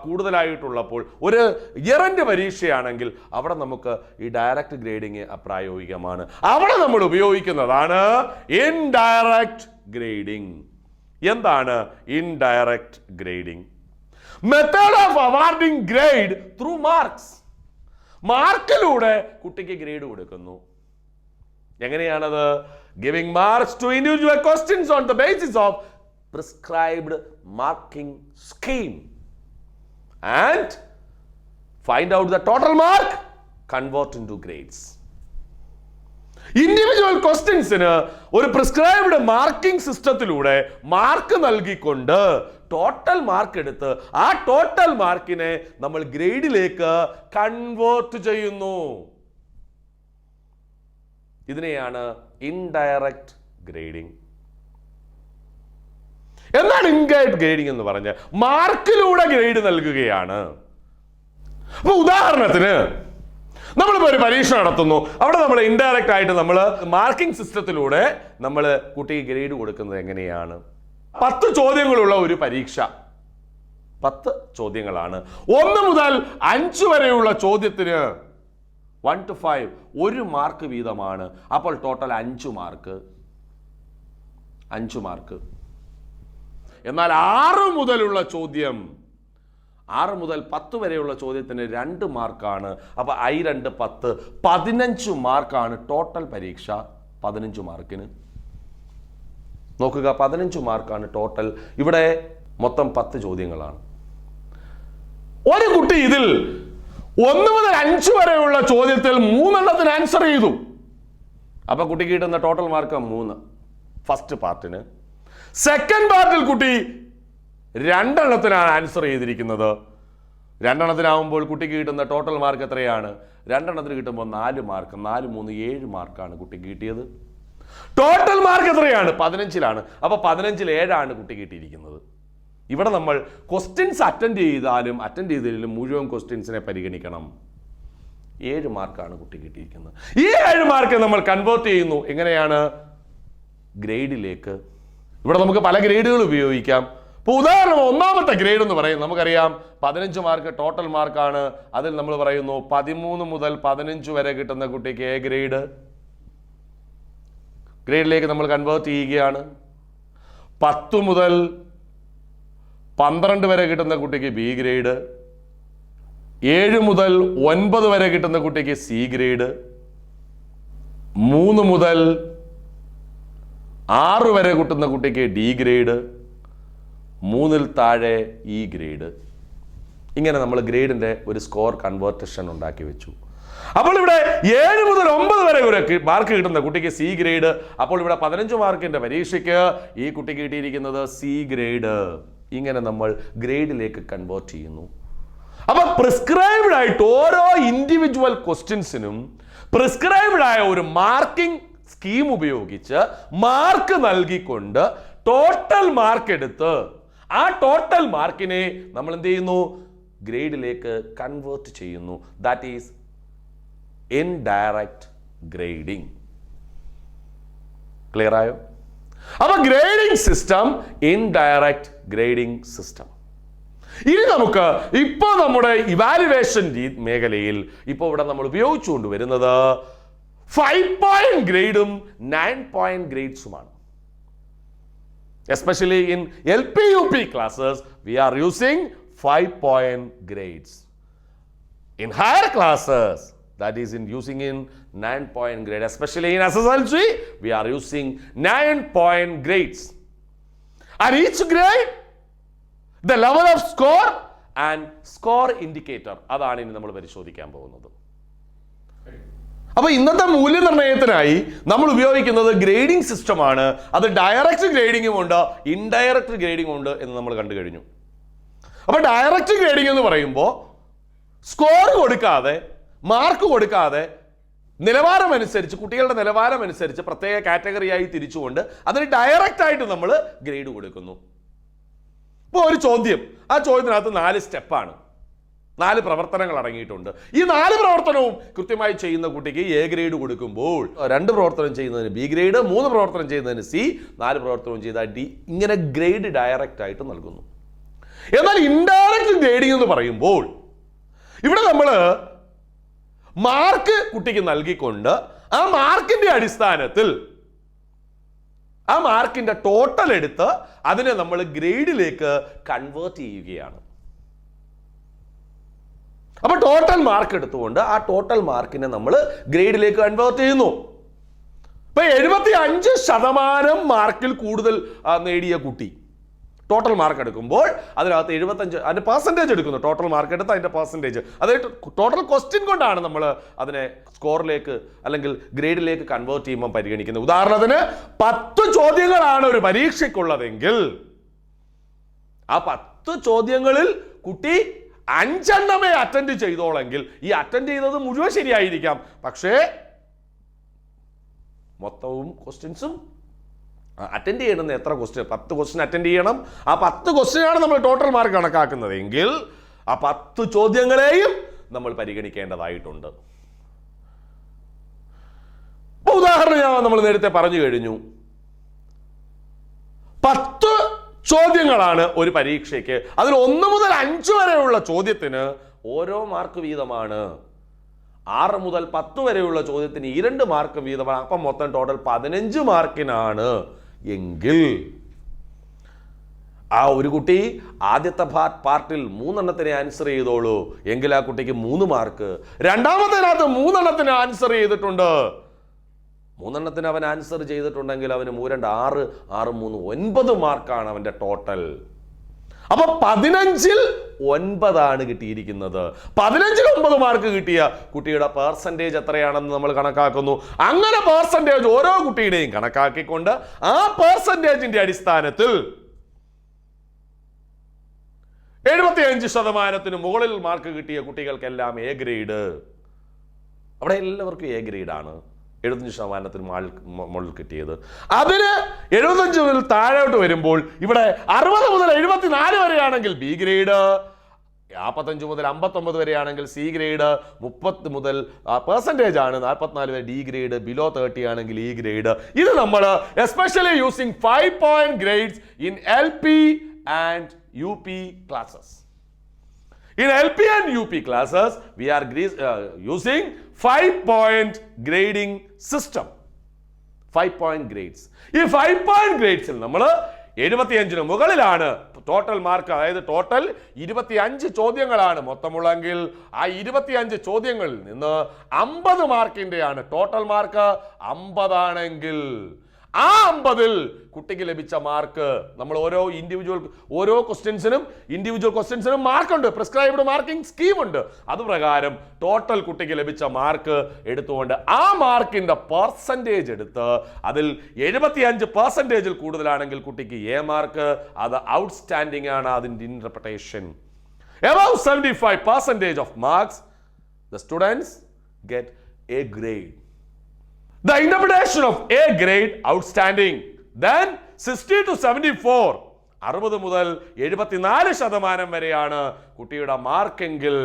കൂടുതലായിട്ടുള്ളപ്പോൾ, ഒരു ഇയർ എൻഡ് പരീക്ഷയാണെങ്കിൽ അവിടെ നമുക്ക് ഈ ഡയറക്റ്റ് ഗ്രേഡിംഗ് അപ്രായോഗികമാണ്. അവിടെ നമ്മൾ ഉപയോഗിക്കുന്നതാണ് ഇൻഡയറക്റ്റ് ഗ്രേഡിംഗ്. എന്താണ് indirect grading? Method of awarding grade through marks. മാർക്കിലൂടെ കുട്ടിക്ക് ഗ്രേഡ് കൊടുക്കുന്നു. എങ്ങനെയാണത്? Giving marks to individual questions on the basis of prescribed marking scheme and find out the total mark, convert into grades. Individual ക്വസ്റ്റ്യൻസിന് ഒരു prescribed marking സിസ്റ്റത്തിലൂടെ mark നൽകിക്കൊണ്ട് total mark എടുത്ത് ആ ടോട്ടൽ മാർക്കിനെ നമ്മൾ ഗ്രേഡിലേക്ക് കൺവേർട്ട് ചെയ്യുന്നു. ഇതിനെയാണ് ഇൻഡയറക്റ്റ് ഗ്രേഡിംഗ്. എന്താണ് ഇൻഡയറക്റ്റ് ഗ്രേഡിംഗ് എന്ന് പറഞ്ഞ? മാർക്കിലൂടെ ഗ്രേഡ് നൽകുകയാണ്. അപ്പൊ ഉദാഹരണത്തിന് നമ്മളിപ്പോൾ ഒരു പരീക്ഷ നടത്തുന്നു. അവിടെ നമ്മൾ ഇൻഡയറക്റ്റ് ആയിട്ട് നമ്മൾ മാർക്കിംഗ് സിസ്റ്റത്തിലൂടെ നമ്മൾ കുട്ടിക്ക് ഗ്രേഡ് കൊടുക്കുന്നത് എങ്ങനെയാണ്? 10 ചോദ്യങ്ങളുള്ള ഒരു പരീക്ഷ, 10 ചോദ്യങ്ങളാണ്. 1 മുതൽ 5 വരെയുള്ള ചോദ്യത്തിന് 1 to 5 1 മാർക്ക് വീതമാണ്. അപ്പോൾ ടോട്ടൽ 5 മാർക്ക്. എന്നാൽ 6 മുതലുള്ള ചോദ്യം, 6 മുതൽ 10 വരെയുള്ള ചോദ്യത്തിന് 2 മാർക്കാണ്. അപ്പൊ I2 10, 15 മാർക്കാണ് ടോട്ടൽ പരീക്ഷ. 15 മാർക്കിന് നോക്കുക, 15 മാർക്കാണ് ടോട്ടൽ. ഇവിടെ മൊത്തം 10 ചോദ്യങ്ങളാണ്. ഒരു കുട്ടി ഇതിൽ 1 മുതൽ 5 വരെയുള്ള ചോദ്യത്തിൽ 3 എണ്ണത്തിന് ആൻസർ ചെയ്തു. അപ്പൊ കുട്ടിക്ക് കിട്ടുന്ന ടോട്ടൽ മാർക്ക് 3 ഫസ്റ്റ് പാർട്ടിന്. സെക്കൻഡ് പാർട്ടിൽ കുട്ടി 2 എണ്ണത്തിനാണ് ആൻസർ ചെയ്തിരിക്കുന്നത്. 2 എണ്ണത്തിനാവുമ്പോൾ കുട്ടിക്ക് കിട്ടുന്ന ടോട്ടൽ മാർക്ക് എത്രയാണ്? 2 എണ്ണത്തിന് കിട്ടുമ്പോൾ 4 മാർക്ക്. 4 3 7 മാർക്കാണ് കുട്ടിക്ക് കിട്ടിയത്. ടോട്ടൽ മാർക്ക് എത്രയാണ്? 15-ലാണ്. അപ്പൊ 15-ൽ 7 കുട്ടി കിട്ടിയിരിക്കുന്നത്. ഇവിടെ നമ്മൾ ക്വസ്റ്റ്യൻസ് അറ്റൻഡ് ചെയ്തതിലും മുഴുവൻ ക്വസ്റ്റ്യൻസിനെ പരിഗണിക്കണം. 7 മാർക്കാണ് കുട്ടി കിട്ടിയിരിക്കുന്നത്. ഈ 7 മാർക്ക് നമ്മൾ കൺവേർട്ട് ചെയ്യുന്നു. എങ്ങനെയാണ്? ഗ്രേഡിലേക്ക്. ഇവിടെ നമുക്ക് പല ഗ്രേഡുകൾ ഉപയോഗിക്കാം. ഇപ്പോൾ ഉദാഹരണം, ഒന്നാമത്തെ ഗ്രേഡ് എന്ന് പറയും, നമുക്കറിയാം 15 മാർക്ക് ടോട്ടൽ മാർക്കാണ്. അതിൽ നമ്മൾ പറയുന്നു 13 മുതൽ 15 വരെ കിട്ടുന്ന കുട്ടിക്ക് എ ഗ്രേഡിലേക്ക് നമ്മൾ കൺവേർട്ട് ചെയ്യുകയാണ്. 10 മുതൽ 12 വരെ കിട്ടുന്ന കുട്ടിക്ക് ബി ഗ്രേഡ്, 7 മുതൽ 9 വരെ കിട്ടുന്ന കുട്ടിക്ക് സി ഗ്രേഡ്, 3 മുതൽ 6 വരെ കിട്ടുന്ന കുട്ടിക്ക് ഡി ഗ്രേഡ്, 3-ൽ താഴെ ഇ ഗ്രേഡ്. ഇങ്ങനെ നമ്മൾ ഗ്രേഡിന്റെ ഒരു സ്കോർ കൺവേർട്ടേഷൻ ഉണ്ടാക്കി വെച്ചു. അപ്പോൾ ഇവിടെ 7 മുതൽ 9 വരെ ഒരു മാർക്ക് കിട്ടുന്ന കുട്ടിക്ക് സി ഗ്രേഡ്. അപ്പോൾ ഇവിടെ 15 മാർക്കിന്റെ പരീക്ഷയ്ക്ക് ഈ കുട്ടിക്ക് കിട്ടിയിരിക്കുന്നത് സി ഗ്രേഡ്. ഇങ്ങനെ നമ്മൾ ഗ്രേഡിലേക്ക് കൺവേർട്ട് ചെയ്യുന്നു. അപ്പൊ പ്രിസ്ക്രൈബ്ഡ് ആയിട്ട് ഓരോ ഇൻഡിവിജ്വൽ ക്വസ്റ്റ്യൻസിനും പ്രിസ്ക്രൈബ്ഡ് ആയ ഒരു മാർക്കിംഗ് സ്കീം ഉപയോഗിച്ച് മാർക്ക് നൽകിക്കൊണ്ട് ടോട്ടൽ മാർക്ക് എടുത്ത് ആ ടോട്ടൽ മാർക്കിനെ നമ്മൾ എന്ത് ചെയ്യുന്നു? ഗ്രേഡിലേക്ക് കൺവേർട്ട് ചെയ്യുന്നു. That is indirect grading. Clear ആയോ? അപ്പൊ grading system, indirect grading system. ഇനി നമുക്ക് ഇപ്പോൾ നമ്മുടെ ഇവാലുവേഷൻ മേഖലയിൽ ഇപ്പോൾ ഇവിടെ നമ്മൾ ഉപയോഗിച്ചുകൊണ്ട് വരുന്നത് 5 point ഗ്രേഡും 9 point ഗ്രേഡ്സുമാണ്. Especially in LP-UP classes, we are using 5 point grades. In higher classes, that is using in 9 point grade, especially in SSLC, we are using 9 point grades. And each grade, the level of score and score indicator, അതാണ് ഇനി നമ്മൾ പരിശോധിക്കാൻ പോകുന്നത്. അപ്പൊ ഇന്നത്തെ മൂല്യനിർണ്ണയത്തിനായി നമ്മൾ ഉപയോഗിക്കുന്നത് grading സിസ്റ്റമാണ്. അത് ഡയറക്റ്റ് ഗ്രേഡിംഗും ഉണ്ട്, ഇൻഡയറക്റ്റ് ഗ്രേഡിംഗും ഉണ്ട് എന്ന് നമ്മൾ കണ്ടു കഴിഞ്ഞു. അപ്പൊ ഡയറക്റ്റ് ഗ്രേഡിംഗ് എന്ന് പറയുമ്പോൾ സ്കോർ കൊടുക്കാതെ, മാർക്ക് കൊടുക്കാതെ, നിലവാരം അനുസരിച്ച്, കുട്ടികളുടെ നിലവാരം അനുസരിച്ച് പ്രത്യേക കാറ്റഗറിയായി തിരിച്ചുകൊണ്ട് അതിന് ഡയറക്റ്റ് ആയിട്ട് നമ്മൾ ഗ്രേഡ് കൊടുക്കുന്നു. ഇപ്പോൾ ഒരു ചോദ്യം, ആ ചോദ്യത്തിനകത്ത് 4 സ്റ്റെപ്പാണ്, 4 പ്രവർത്തനങ്ങൾ അടങ്ങിയിട്ടുണ്ട്. ഈ 4 പ്രവർത്തനവും കൃത്യമായി ചെയ്യുന്ന കുട്ടിക്ക് എ ഗ്രേഡ് കൊടുക്കുമ്പോൾ 2 പ്രവർത്തനം ചെയ്യുന്നതിന് ബി ഗ്രേഡ്, 3 പ്രവർത്തനം ചെയ്യുന്നതിന് സി, 4 പ്രവർത്തനം ചെയ്താൽ ഡി, ഇങ്ങനെ ഗ്രേഡ് ഡയറക്റ്റ് ആയിട്ട് നൽകുന്നു. എന്നാൽ ഇൻഡയറക്റ്റ് ഗ്രേഡിംഗ് എന്ന് പറയുമ്പോൾ ഇവിടെ നമ്മൾ മാർക്ക് കുട്ടിക്ക് നൽകിക്കൊണ്ട് ആ മാർക്കിന്റെ അടിസ്ഥാനത്തിൽ ആ മാർക്കിന്റെ ടോട്ടൽ എടുത്ത് അതിനെ നമ്മൾ ഗ്രേഡിലേക്ക് കൺവേർട്ട് ചെയ്യുകയാണ്. അപ്പൊ ടോട്ടൽ മാർക്ക് എടുത്തുകൊണ്ട് ആ ടോട്ടൽ മാർക്കിനെ നമ്മൾ ഗ്രേഡിലേക്ക് കൺവേർട്ട് ചെയ്യുന്നു. ഇപ്പൊ 75% മാർക്കിൽ കൂടുതൽ നേടിയ കുട്ടി ടോട്ടൽ മാർക്ക് എടുക്കുമ്പോൾ അതിനകത്ത് 75 അതിന്റെ പെർസെൻറ്റേജ് എടുക്കുന്നു. ടോട്ടൽ മാർക്ക് എടുത്ത് അതിന്റെ പെർസെൻറ്റേജ്, അതായത് ടോട്ടൽ ക്വസ്റ്റ്യൻ കൊണ്ടാണ് നമ്മൾ അതിനെ സ്കോറിലേക്ക് അല്ലെങ്കിൽ ഗ്രേഡിലേക്ക് കൺവേർട്ട് ചെയ്യുമ്പോൾ പരിഗണിക്കുന്നത്. ഉദാഹരണത്തിന് 10 ചോദ്യങ്ങളാണ് ഒരു പരീക്ഷയ്ക്കുള്ളതെങ്കിൽ ആ 10 ചോദ്യങ്ങളിൽ കുട്ടി 5 എണ്ണമേ അറ്റൻഡ് ചെയ്തോളെങ്കിൽ ഈ അറ്റൻഡ് ചെയ്തത് മുഴുവൻ ശരിയായിരിക്കാം, പക്ഷേ മൊത്തവും ക്വസ്റ്റ്യൻസും അറ്റൻഡ് ചെയ്യണമെന്ന് എത്ര ക്വസ്റ്റ്യൻ, 10 ക്വസ്റ്റ്യൻ അറ്റൻഡ് ചെയ്യണം. ആ 10 ക്വസ്റ്റ്യനാണ് നമ്മൾ ടോട്ടൽ മാർക്ക് കണക്കാക്കുന്നതെങ്കിൽ ആ 10 ചോദ്യങ്ങളെയും നമ്മൾ പരിഗണിക്കേണ്ടതായിട്ടുണ്ട്. ഉദാഹരണം നമ്മൾ നേരത്തെ പറഞ്ഞു കഴിഞ്ഞു, 10 ചോദ്യങ്ങളാണ് ഒരു പരീക്ഷയ്ക്ക്. അതിൽ 1 മുതൽ 5 വരെയുള്ള ചോദ്യത്തിന് ഓരോ മാർക്ക് വീതമാണ്. 6 മുതൽ 10 വരെയുള്ള ചോദ്യത്തിന് 2 മാർക്ക് വീതമാണ്. അപ്പം മൊത്തം ടോട്ടൽ 15 മാർക്കിനാണ് എങ്കിൽ ആ ഒരു കുട്ടി ആദ്യത്തെ പാർട്ടിൽ 3 എണ്ണത്തിന് ആൻസർ ചെയ്തോളൂ എങ്കിൽ ആ കുട്ടിക്ക് 3 മാർക്ക്. രണ്ടാമത്തേനകത്ത് 3 എണ്ണത്തിന് ആൻസർ ചെയ്തിട്ടുണ്ട്, 3 എണ്ണത്തിന് അവൻ ആൻസർ ചെയ്തിട്ടുണ്ടെങ്കിൽ അവന് 3 2 6 6 3 9 മാർക്കാണ് അവന്റെ ടോട്ടൽ. അപ്പൊ 15-ൽ 9 കിട്ടിയിരിക്കുന്നത്. 15-ൽ 9 മാർക്ക് കിട്ടിയ കുട്ടിയുടെ പെർസെൻറ്റേജ് എത്രയാണെന്ന് നമ്മൾ കണക്കാക്കുന്നു. അങ്ങനെ പെർസെൻറ്റേജ് ഓരോ കുട്ടിയുടെയും കണക്കാക്കിക്കൊണ്ട് ആ പെർസെൻറ്റേജിന്റെ അടിസ്ഥാനത്തിൽ 75% മുകളിൽ മാർക്ക് കിട്ടിയ കുട്ടികൾക്കെല്ലാം എ ഗ്രേഡ്. അവിടെ എല്ലാവർക്കും എ ഗ്രേഡാണ്. 75% മുകളിൽ കിട്ടിയത്. അതിന് 75 മുതൽ താഴോട്ട് വരുമ്പോൾ ഇവിടെ 60 മുതൽ 74 വരെയാണെങ്കിൽ ബി ഗ്രേഡ്, 45 മുതൽ 59 വരെയാണെങ്കിൽ സി ഗ്രേഡ്, 30 മുതൽ പെർസെൻറ്റേജ് ആണ് 44 വരെ ഡി ഗ്രേഡ്, ബിലോ 30 ആണെങ്കിൽ ഇ ഗ്രേഡ്. ഇത് നമ്മൾ especially using 5 point grades in LP and UP classes. In LP and UP classes, we are using 5 point grading system. 5 point grades. ഈ 5 point grades നമ്മൾ 75-ന് മുകളിലാണ് total mark, അതായത് total 25 ചോദ്യങ്ങളാണ് മൊത്തമുള്ളെങ്കിൽ ആ 25 ചോദ്യങ്ങളിൽ നിന്ന് 50 മാർക്കിന്റെയാണ് ടോട്ടൽ മാർക്ക്. 50 ആണെങ്കിൽ ആ 50-ൽ കുട്ടിക്ക് ലഭിച്ച മാർക്ക് നമ്മൾ ഓരോ ഇൻഡിവിജ്വൽ ക്വസ്റ്റ്യൻസിനും മാർക്കുണ്ട്, പ്രിസ്ക്രൈബ്ഡ് മാർക്കിംഗ് സ്കീം ഉണ്ട്. അതുപ്രകാരം ടോട്ടൽ കുട്ടിക്ക് ലഭിച്ച മാർക്ക് എടുത്തുകൊണ്ട് ആ മാർക്കിന്റെ പെർസെൻറ്റേജ് എടുത്ത് അതിൽ 75% കൂടുതലാണെങ്കിൽ കുട്ടിക്ക് എ മാർക്ക്, അത് ഔട്ട്സ്റ്റാൻഡിംഗ് ആണ് അതിന്റെ interpretation. Above 75% of marks, the students get A grade. The interpretation of A grade, outstanding. Then 60 to 74, 60 മുതൽ 74% വരെയാണ് കുട്ടിയുടെ മാർക്കെങ്കിൽ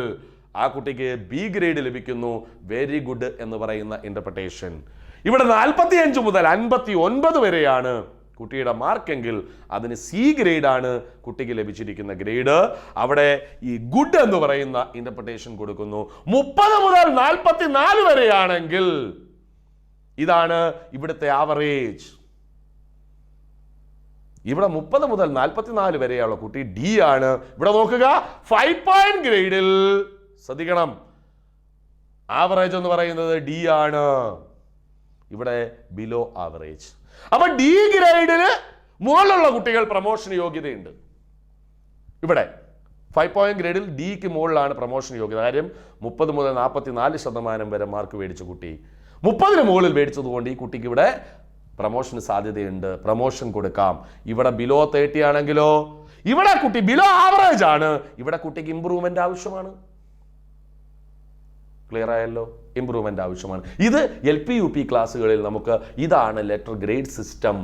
ആ കുട്ടിക്ക് ബി ഗ്രേഡ് ലഭിക്കുന്നു. വെരി ഗുഡ് എന്ന് പറയുന്ന ഇന്റർപ്രിട്ടേഷൻ. ഇവിടെ 45 മുതൽ 59 വരെയാണ് കുട്ടിയുടെ മാർക്കെങ്കിൽ അതിന് സി ഗ്രേഡ് ആണ് കുട്ടിക്ക് ലഭിച്ചിരിക്കുന്ന ഗ്രേഡ്. അവിടെ ഈ ഗുഡ് എന്ന് പറയുന്ന ഇന്റർപ്രിട്ടേഷൻ കൊടുക്കുന്നു. 30 മുതൽ 44 വരെയാണെങ്കിൽ ഇതാണ് ഇവിടുത്തെ ആവറേജ്. ഇവിടെ 30 മുതൽ 44 വരെയുള്ള കുട്ടി ഡി ആണ്. ഇവിടെ നോക്കുക, 5 പോയിന്റ് ഗ്രേഡിൽ ശ്രദ്ധിക്കണം, ആവറേജ് എന്ന് പറയുന്നത് ഡി ആണ്. ഇവിടെ ബിലോ ആവറേജ്. അപ്പൊ ഡി ഗ്രേഡിന് മുകളിലുള്ള കുട്ടികൾ പ്രൊമോഷൻ യോഗ്യതയുണ്ട്. ഇവിടെ 5 പോയിന്റ് ഗ്രേഡിൽ ഡിക്ക് മുകളിലാണ് പ്രൊമോഷൻ യോഗ്യത. കാര്യം 30 മുതൽ 44% വരെ മാർക്ക് മേടിച്ച കുട്ടി 30-ന് മുകളിൽ മേടിച്ചതുകൊണ്ട് ഈ കുട്ടിക്ക് ഇവിടെ പ്രൊമോഷന് സാധ്യതയുണ്ട്, പ്രൊമോഷൻ കൊടുക്കാം. ഇവിടെ ബിലോ 30 ആണെങ്കിലോ ഇവിടെ കുട്ടി ബിലോ ആവറേജ് ആണ്, ഇവിടെ കുട്ടിക്ക് ഇംപ്രൂവ്മെന്റ് ആവശ്യമാണ്. ക്ലിയർ ആയല്ലോ? ഇംപ്രൂവ്മെന്റ് ആവശ്യമാണ്. ഇത് LP UP ക്ലാസ്സുകളിൽ നമുക്ക് ഇതാണ് letter grade system.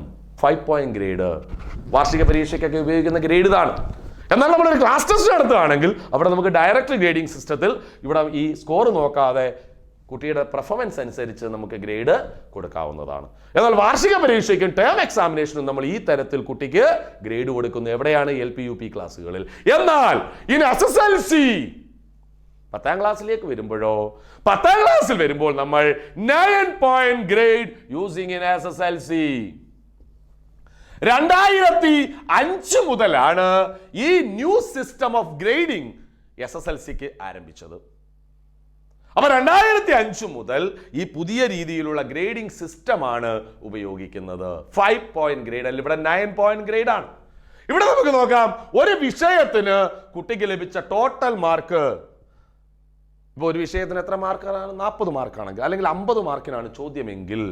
5 point grade വാർഷിക പരീക്ഷയ്ക്കൊക്കെ ഉപയോഗിക്കുന്ന ഗ്രേഡ് ഇതാണ്. എന്നാൽ നമ്മളൊരു ക്ലാസ് ടെസ്റ്റ് നടത്തുകയാണെങ്കിൽ അവിടെ നമുക്ക് ഡയറക്റ്റ് ഗ്രേഡിംഗ് സിസ്റ്റത്തിൽ ഇവിടെ ഈ സ്കോർ നോക്കാതെ കുട്ടിയുടെ പെർഫോമൻസ് അനുസരിച്ച് നമുക്ക് ഗ്രേഡ് കൊടുക്കാവുന്നതാണ്. എന്നാൽ വാർഷിക പരീക്ഷയ്ക്കും ടേം എക്സാമിനേഷനും നമ്മൾ ഈ തരത്തിൽ കുട്ടിക്ക് ഗ്രേഡ് കൊടുക്കുന്നു. എവിടെയാണ്? LP UP ക്ലാസ്സുകളിൽ. എന്നാൽ ഇനി SSLC 10ാം ക്ലാസ്സിലേക്ക് വരുമ്പോഴോ, 10ാം ക്ലാസ്സിൽ വരുമ്പോൾ നമ്മൾ 9 point grade using in SSLC. 2005 മുതലാണ് ഈ ന്യൂ സിസ്റ്റം ഓഫ് ഗ്രേഡിംഗ് SSLCക്ക് ആരംഭിച്ചത്. അപ്പൊ 2005 മുതൽ ഈ പുതിയ രീതിയിലുള്ള ഗ്രേഡിംഗ് സിസ്റ്റമാണ് ഉപയോഗിക്കുന്നത്. 5 പോയിന്റ് ഗ്രേഡ് അല്ല, ഇവിടെ 9 പോയിന്റ് ഗ്രേഡ് ആണ്. ഇവിടെ നമുക്ക് നോക്കാം, ഒരു വിഷയത്തിന് കുട്ടിക്ക് ലഭിച്ച ടോട്ടൽ മാർക്ക്. ഇപ്പോൾ ഒരു വിഷയത്തിന് എത്ര മാർക്കാണ്? 40 മാർക്കാണെങ്കിൽ അല്ലെങ്കിൽ 50 മാർക്കിനാണ് ചോദ്യമെങ്കിൽ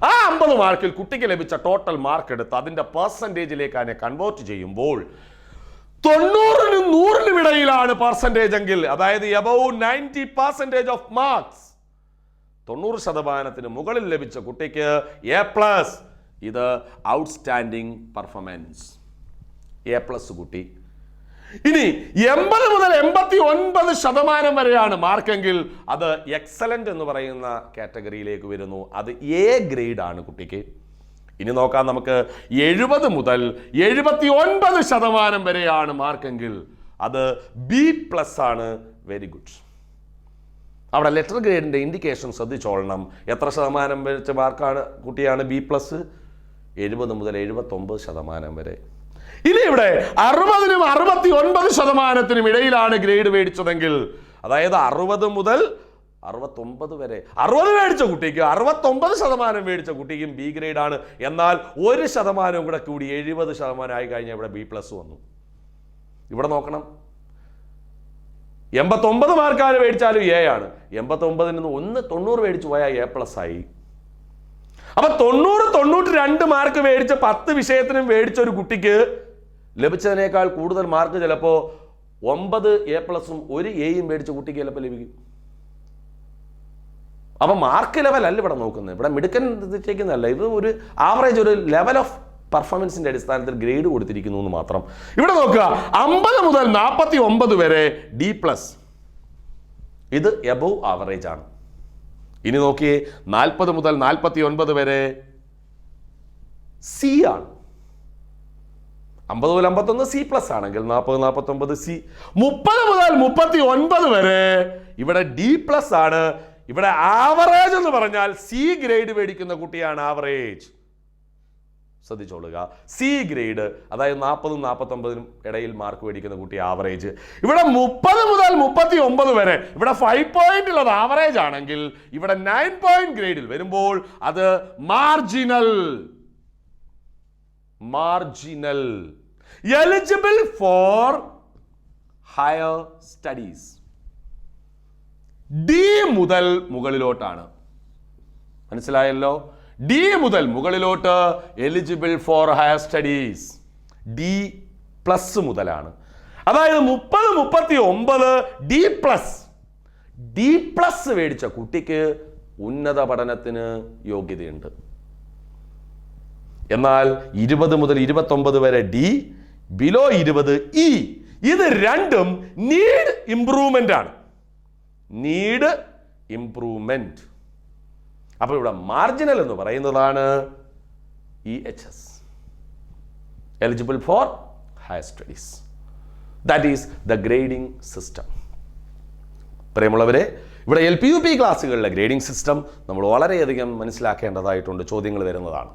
ആ 50 മാർക്കിൽ കുട്ടിക്ക് ലഭിച്ച ടോട്ടൽ മാർക്ക് എടുത്ത് അതിന്റെ പെർസെൻറ്റേജിലേക്ക് അതിനെ കൺവേർട്ട് ചെയ്യുമ്പോൾ 90-നും 100-നും ഇടയിലാണ് പെർസെൻറ്റേജ് എങ്കിൽ, അതായത് എബവ് 90% ഓഫ് മാർക്സ്, 90% മുകളിൽ ലഭിച്ച കുട്ടിക്ക് A+. ഇത് ഔട്ട്സ്റ്റാൻഡിംഗ് പെർഫോമൻസ്, A+ കുട്ടി. ഇനി 80 മുതൽ 89% വരെയാണ് മാർക്കെങ്കിൽ അത് എക്സലന്റ് എന്ന് പറയുന്ന കാറ്റഗറിയിലേക്ക് വരുന്നു. അത് എ ഗ്രേഡ് ആണ് കുട്ടിക്ക്. ഇനി നോക്കാം നമുക്ക് 70 മുതൽ 79% വരെയാണ് മാർക്കെങ്കിൽ അത് B+ ആണ്. Very good. അവിടെ ലെറ്റർ ഗ്രേഡിന്റെ ഇൻഡിക്കേഷൻ ശ്രദ്ധിച്ചോളണം. എത്ര ശതമാനം വെച്ച മാർക്കാണ് കുട്ടിയാണ് B+? 70 മുതൽ 79% വരെ. ഇനി ഇവിടെ 60-നും 69%-നും ഇടയിലാണ് ഗ്രേഡ് മേടിച്ചതെങ്കിൽ, അതായത് 60 മുതൽ 69 വരെ, 60 മേടിച്ച കുട്ടിക്ക് 69% മേടിച്ച കുട്ടിക്കും B ഗ്രേഡ് ആണ്. എന്നാൽ 1% കൂടെ കൂടി 70% ആയി കഴിഞ്ഞാൽ ഇവിടെ B+ വന്നു. ഇവിടെ നോക്കണം, 89 മാർക്കാണ് മേടിച്ചാലും A ആണ്. 89-ൽ നിന്ന് 90 മേടിച്ചു പോയാൽ A+ ആയി. അപ്പൊ 92 മാർക്ക് മേടിച്ച 10 വിഷയത്തിനും മേടിച്ച ഒരു കുട്ടിക്ക് ലഭിച്ചതിനേക്കാൾ കൂടുതൽ മാർക്ക് ചിലപ്പോൾ 9 A+ഉം 1 A മേടിച്ച കുട്ടിക്ക് ചിലപ്പോൾ ലഭിക്കും. അപ്പൊ മാർക്ക് ലെവൽ അല്ല ഇവിടെ നോക്കുന്നത്, ഇവിടെ മിടുക്കൻ ചെയ്യുന്നതല്ല. ഇത് ഒരു ആവറേജ്, ഒരു ലെവൽ ഓഫ് പെർഫോമൻസിന്റെ അടിസ്ഥാനത്തിൽ ഗ്രേഡ് കൊടുത്തിരിക്കുന്നു എന്ന് മാത്രം. ഇവിടെ നോക്കുക, 50 മുതൽ 49 വരെ D+, ഇത് എബവ് ആവറേജ് ആണ്. ഇനി നോക്കിയേ, 40 മുതൽ 49 വരെ C ആണ്. 50 മുതൽ 51 C+ ആണെങ്കിൽ 40 49 C. 30 മുതൽ 39 വരെ ഇവിടെ D+ ആണ്. ഇവിടെ ആവറേജ് എന്ന് പറഞ്ഞാൽ C ഗ്രേഡ് മേടിക്കുന്ന കുട്ടിയാണ് ആവറേജ്. ശ്രദ്ധിച്ചോളുക, C ഗ്രേഡ്, അതായത് 40-നും 49-നും ഇടയിൽ മാർക്ക് മേടിക്കുന്ന കുട്ടി ആവറേജ്. ഇവിടെ 30 മുതൽ 39 വരെ ഇവിടെ 5 പോയിന്റ് ഉള്ളത് ആവറേജ് ആണെങ്കിൽ ഇവിടെ 9 പോയിന്റ് ഗ്രേഡിൽ വരുമ്പോൾ അത് marginal, eligible for higher studies. D മുതൽ മുകളിലോട്ടാണ്. മനസ്സിലായല്ലോ? D മുതൽ മുകളിലോട്ട് eligible for higher studies D+ മുതലാണ്. അതായത് 30, 39 D+ മേടിച്ച കുട്ടിക്ക് ഉന്നത പഠനത്തിന് യോഗ്യതയുണ്ട്. എന്നാൽ 20 മുതൽ 29 വരെ D, ബിലോ 20 E. ഇത് രണ്ടും നീഡ് ഇംപ്രൂവ്മെന്റ് ആണ്. Need improvement. അപ്പോൾ ഇവിടെ മാർജിനൽ എന്ന് പറയുന്നതാണ് EHS, eligible for higher studies. That is the grading system. പ്രിയമുള്ളവരെ, ഇവിടെ LP UP ക്ലാസ്സുകളിലെ ഗ്രേഡിംഗ് സിസ്റ്റം നമ്മൾ വളരെയധികം മനസ്സിലാക്കേണ്ടതായിട്ടുണ്ട്. ചോദ്യങ്ങൾ വരുന്നതാണ്.